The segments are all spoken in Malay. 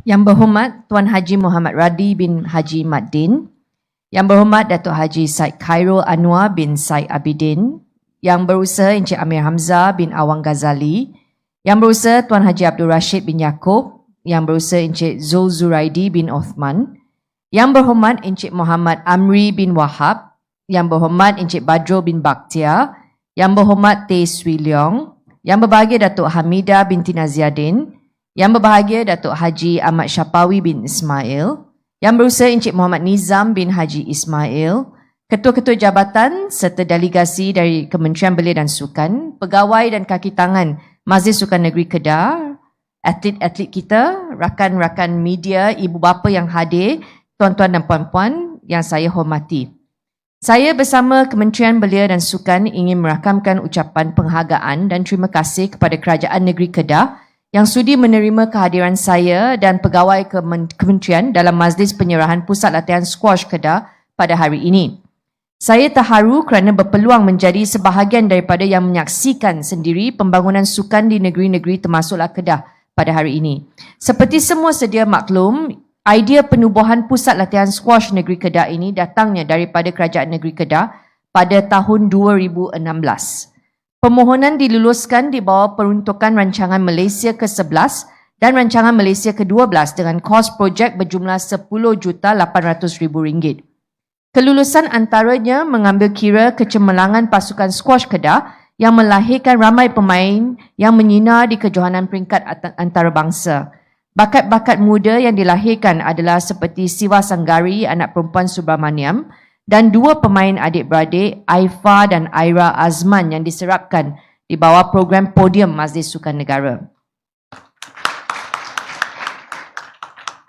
Yang Berhormat Tuan Haji Muhammad Radi bin Haji Maddin, Yang Berhormat Datuk Haji Said Khairul Anwar bin Said Abidin, Yang Berusaha Encik Amir Hamzah bin Awang Ghazali, Yang Berusaha Tuan Haji Abdul Rashid bin Yaakob, Yang Berusaha Encik Zul Zuraidi bin Othman, Yang Berhormat Encik Muhammad Amri bin Wahab, Yang Berhormat Encik Badrul bin Bakhtiar, Yang Berhormat Tay Swee Leong, Yang Berbahagia Datuk Hamidah binti Naziadin, Yang Berbahagia Datuk Haji Ahmad Syapawi bin Ismail, Yang Berusaha Encik Muhammad Nizam bin Haji Ismail, Ketua-ketua jabatan serta delegasi dari Kementerian Belia dan Sukan, pegawai dan kaki tangan Majlis Sukan Negeri Kedah, atlet-atlet kita, rakan-rakan media, ibu bapa yang hadir, tuan-tuan dan puan-puan yang saya hormati. Saya bersama Kementerian Belia dan Sukan ingin merakamkan ucapan penghargaan dan terima kasih kepada Kerajaan Negeri Kedah yang sudi menerima kehadiran saya dan pegawai kementerian dalam majlis penyerahan Pusat Latihan Squash Kedah pada hari ini. Saya terharu kerana berpeluang menjadi sebahagian daripada yang menyaksikan sendiri pembangunan sukan di negeri-negeri termasuklah Kedah pada hari ini. Seperti semua sedia maklum, idea penubuhan Pusat Latihan Squash Negeri Kedah ini datangnya daripada Kerajaan Negeri Kedah pada tahun 2016. Permohonan diluluskan di bawah peruntukan rancangan Malaysia ke-11 dan rancangan Malaysia ke-12 dengan kos projek berjumlah RM10,800,000. Kelulusan antaranya mengambil kira kecemerlangan pasukan squash Kedah yang melahirkan ramai pemain yang menyinar di kejohanan peringkat antarabangsa. Bakat-bakat muda yang dilahirkan adalah seperti Siva Sanggari, anak perempuan Subramaniam, dan dua pemain adik-beradik, Aifa dan Aira Azman yang diserapkan di bawah program Podium Majlis Sukan Negara.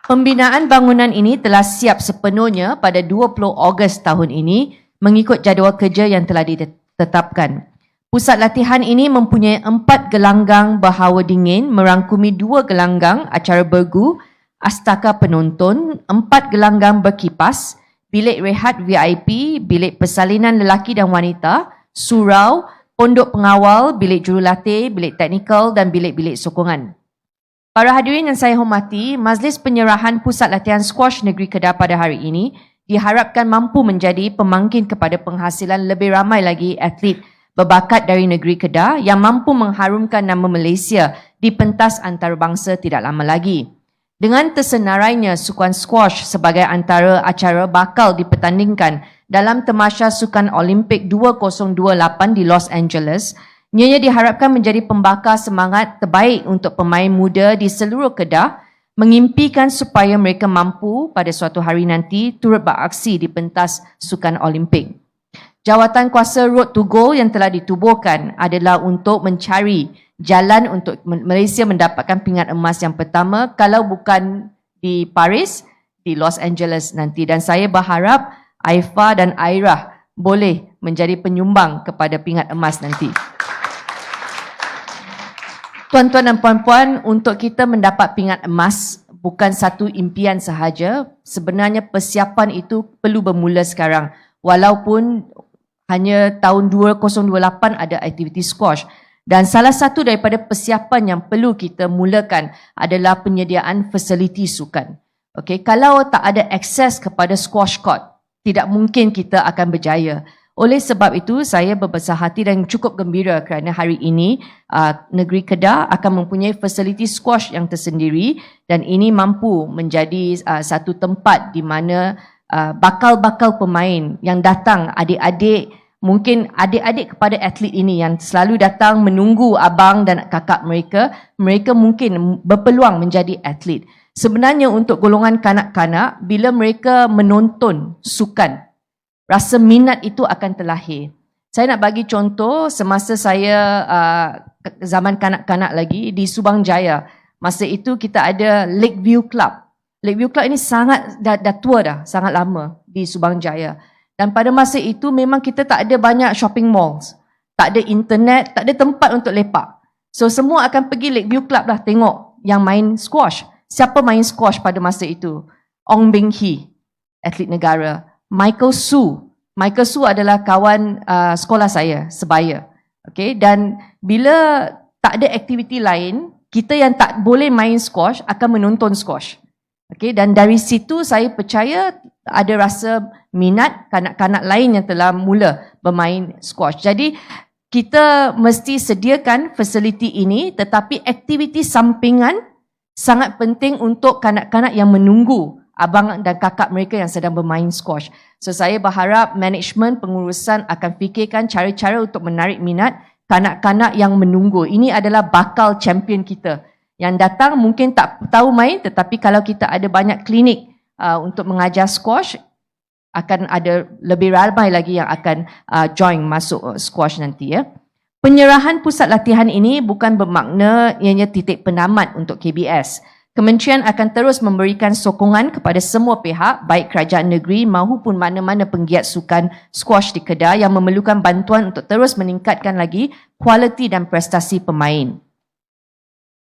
Pembinaan bangunan ini telah siap sepenuhnya pada 20 Ogos tahun ini mengikut jadual kerja yang telah ditetapkan. Pusat latihan ini mempunyai 4 gelanggang berhawa dingin merangkumi 2 gelanggang acara bergu, astaka penonton, 4 gelanggang berkipas, bilik rehat VIP, bilik persalinan lelaki dan wanita, surau, pondok pengawal, bilik jurulatih, bilik teknikal dan bilik-bilik sokongan. Para hadirin yang saya hormati, Majlis Penyerahan Pusat Latihan Squash Negeri Kedah pada hari ini diharapkan mampu menjadi pemangkin kepada penghasilan lebih ramai lagi atlet berbakat dari negeri Kedah yang mampu mengharumkan nama Malaysia di pentas antarabangsa tidak lama lagi. Dengan tersenarainya sukan squash sebagai antara acara bakal dipertandingkan dalam Tamasya Sukan Olimpik 2028 di Los Angeles, ianya diharapkan menjadi pembakar semangat terbaik untuk pemain muda di seluruh Kedah mengimpikan supaya mereka mampu pada suatu hari nanti turut beraksi di pentas Sukan Olimpik. Jawatan kuasa Road to Gold yang telah ditubuhkan adalah untuk mencari jalan untuk Malaysia mendapatkan pingat emas yang pertama, kalau bukan di Paris, di Los Angeles nanti. Dan saya berharap Aifa dan Aira boleh menjadi penyumbang kepada pingat emas nanti. Tuan-tuan dan puan-puan, untuk kita mendapat pingat emas bukan satu impian sahaja. Sebenarnya persiapan itu perlu bermula sekarang. Walaupun hanya tahun 2028 ada aktiviti squash. Dan salah satu daripada persiapan yang perlu kita mulakan adalah penyediaan fasiliti sukan. Okey, kalau tak ada akses kepada squash court, tidak mungkin kita akan berjaya. Oleh sebab itu, saya berbesar hati dan cukup gembira kerana hari ini negeri Kedah akan mempunyai fasiliti squash yang tersendiri dan ini mampu menjadi satu tempat di mana bakal-bakal pemain yang datang, adik-adik, mungkin adik-adik kepada atlet ini yang selalu datang menunggu abang dan kakak mereka, mereka mungkin berpeluang menjadi atlet. Sebenarnya untuk golongan kanak-kanak, bila mereka menonton sukan, rasa minat itu akan terlahir. Saya nak bagi contoh, semasa saya zaman kanak-kanak lagi di Subang Jaya, masa itu kita ada Lakeview Club. Lakeview Club ini sangat dah tua dah, sangat lama di Subang Jaya. Dan pada masa itu memang kita tak ada banyak shopping malls. Tak ada internet, tak ada tempat untuk lepak. So semua akan pergi Lakeview Club lah tengok yang main squash. Siapa main squash pada masa itu? Ong Beng Hee, atlet negara. Michael Su. Michael Su adalah kawan sekolah saya, sebaya. Okay? Dan bila tak ada aktiviti lain, kita yang tak boleh main squash akan menonton squash. Okey, dan dari situ saya percaya ada rasa minat kanak-kanak lain yang telah mula bermain squash. Jadi kita mesti sediakan fasiliti ini, tetapi aktiviti sampingan sangat penting untuk kanak-kanak yang menunggu abang dan kakak mereka yang sedang bermain squash. So saya berharap management pengurusan akan fikirkan cara-cara untuk menarik minat kanak-kanak yang menunggu. Ini adalah bakal champion kita. Yang datang mungkin tak tahu main, tetapi kalau kita ada banyak klinik untuk mengajar squash, akan ada lebih ramai lagi yang akan join masuk squash nanti ya. Penyerahan pusat latihan ini bukan bermakna ianya titik penamat untuk KBS. Kementerian akan terus memberikan sokongan kepada semua pihak, baik kerajaan negeri maupun mana-mana penggiat sukan squash di Kedah yang memerlukan bantuan untuk terus meningkatkan lagi kualiti dan prestasi pemain.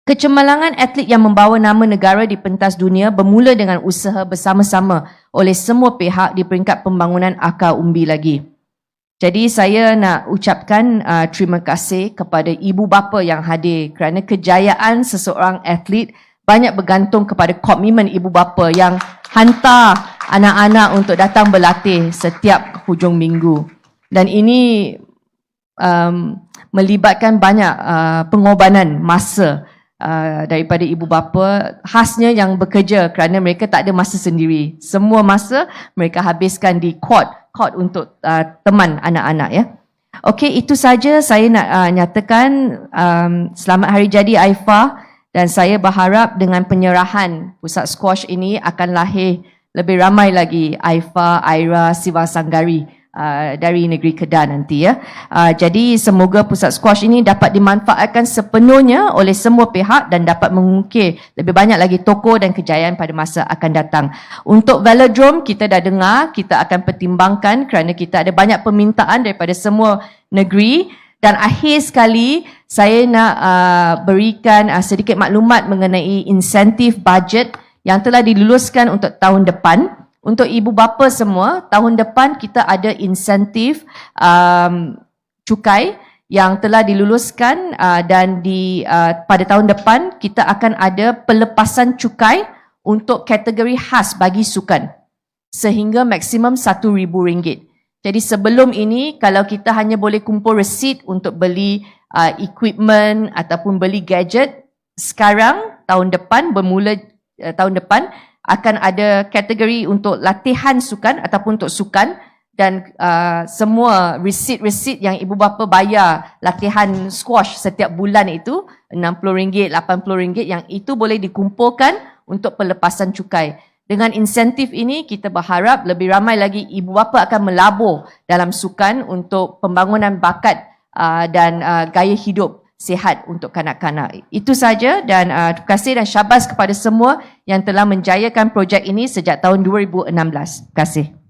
Kecemerlangan atlet yang membawa nama negara di pentas dunia bermula dengan usaha bersama-sama oleh semua pihak di peringkat pembangunan akar umbi lagi. Jadi saya nak ucapkan terima kasih kepada ibu bapa yang hadir kerana kejayaan seseorang atlet banyak bergantung kepada komitmen ibu bapa yang hantar anak-anak untuk datang berlatih setiap hujung minggu. Dan ini melibatkan banyak pengorbanan masa daripada ibu bapa, khasnya yang bekerja kerana mereka tak ada masa sendiri. Semua masa mereka habiskan di court untuk teman anak-anak ya. Okey, itu saja saya nak nyatakan selamat hari jadi Aifah, dan saya berharap dengan penyerahan pusat squash ini akan lahir lebih ramai lagi Aifah, Aira, Siva Sanggari dari negeri Kedah nanti ya. Jadi semoga pusat squash ini dapat dimanfaatkan sepenuhnya oleh semua pihak dan dapat mengukir lebih banyak lagi tokoh dan kejayaan pada masa akan datang. Untuk velodrome kita dah dengar, kita akan pertimbangkan kerana kita ada banyak permintaan daripada semua negeri. Dan akhir sekali saya nak berikan sedikit maklumat mengenai insentif bajet yang telah diluluskan untuk tahun depan. Untuk ibu bapa semua, tahun depan kita ada insentif cukai yang telah diluluskan dan pada tahun depan kita akan ada pelepasan cukai untuk kategori khas bagi sukan sehingga maksimum RM1,000. Jadi sebelum ini kalau kita hanya boleh kumpul resit untuk beli equipment ataupun beli gadget, sekarang tahun depan bermula tahun depan akan ada kategori untuk latihan sukan ataupun untuk sukan, dan semua resit-resit yang ibu bapa bayar latihan squash setiap bulan itu RM60, RM80 yang itu boleh dikumpulkan untuk pelepasan cukai. Dengan insentif ini kita berharap lebih ramai lagi ibu bapa akan melabur dalam sukan untuk pembangunan bakat dan gaya hidup sihat untuk kanak-kanak. Itu saja, dan terima kasih dan syabas kepada semua yang telah menjayakan projek ini sejak tahun 2016. Terima kasih.